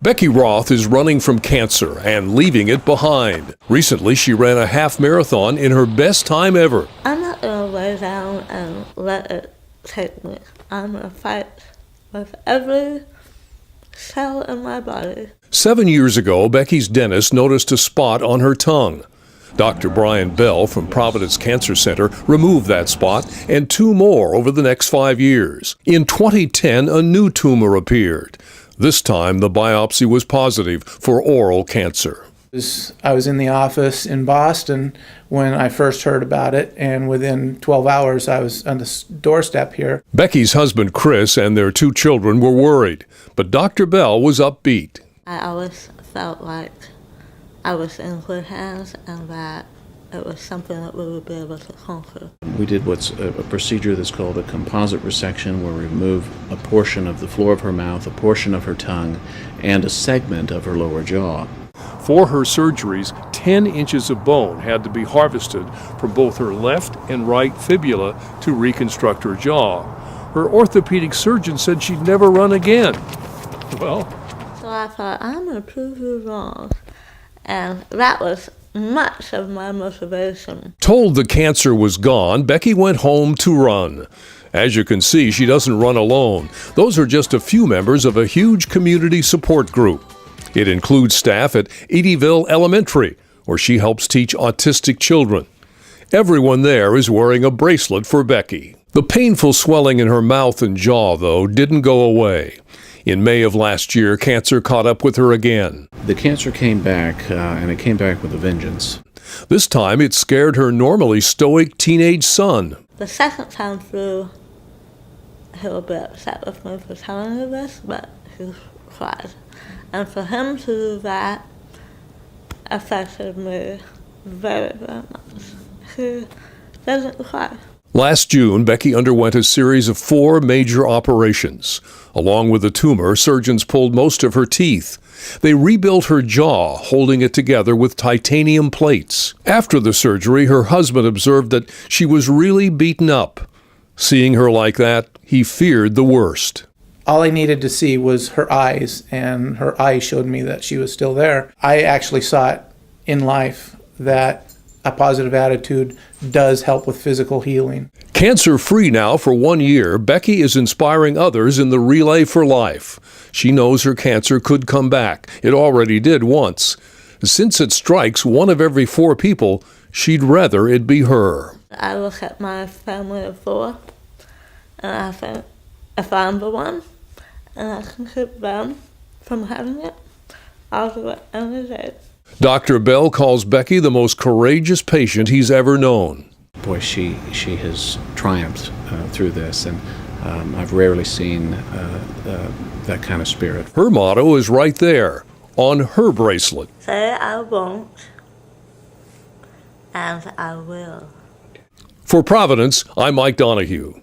Becky Roth is running from cancer and leaving it behind. Recently, she ran a half marathon in her best time ever. I'm not going to lay down and let it take me. I'm going to fight with every cell in my body. 7 years ago, Becky's dentist noticed a spot on her tongue. Dr. Brian Bell from Providence Cancer Center removed that spot and 2 more over the next 5 years. In 2010, a new tumor appeared. This time, the biopsy was positive for oral cancer. I was in the office in Boston when I first heard about it, and within 12 hours I was on the doorstep here. Becky's husband, Chris, and their 2 children were worried, but Dr. Bell was upbeat. I always felt like I was in good hands and that it was something that we would be able to conquer. We did what's a procedure that's called a composite resection, where we remove a portion of the floor of her mouth, a portion of her tongue, and a segment of her lower jaw. For her surgeries, 10 inches of bone had to be harvested from both her left and right fibula to reconstruct her jaw. Her orthopedic surgeon said she'd never run again. Well, so I thought, I'm going to prove you wrong. And that was much of my motivation. Told the cancer was gone, Becky went home to run. As you can see, she doesn't run alone. Those are just a few members of a huge community support group. It includes staff at Eddyville Elementary, where she helps teach autistic children. Everyone there is wearing a bracelet for Becky. The painful swelling in her mouth and jaw, though, didn't go away. In May of last year, cancer caught up with her again. The cancer came back, and it came back with a vengeance. This time, it scared her normally stoic teenage son. The second time through, he will be upset with me for telling you this, but he cried. And for him to do that affected me very, very much. He doesn't cry. Last June, Becky underwent a series of 4 major operations. Along with the tumor, surgeons pulled most of her teeth. They rebuilt her jaw, holding it together with titanium plates. After the surgery, her husband observed that she was really beaten up. Seeing her like that, he feared the worst. All I needed to see was her eyes, and her eyes showed me that she was still there. I actually saw it in life that a positive attitude does help with physical healing. Cancer-free now for 1 year, Becky is inspiring others in the Relay for Life. She knows her cancer could come back. It already did once. Since it strikes 1 of every 4 people, she'd rather it be her. I look at my family of 4, and I think if I'm the one, and I can keep them from having it, I'll do it any day. Dr. Bell calls Becky the most courageous patient he's ever known. Boy, she has triumphed through this, and I've rarely seen that kind of spirit. Her motto is right there, on her bracelet. Say I won't, and I will. For Providence, I'm Mike Donahue.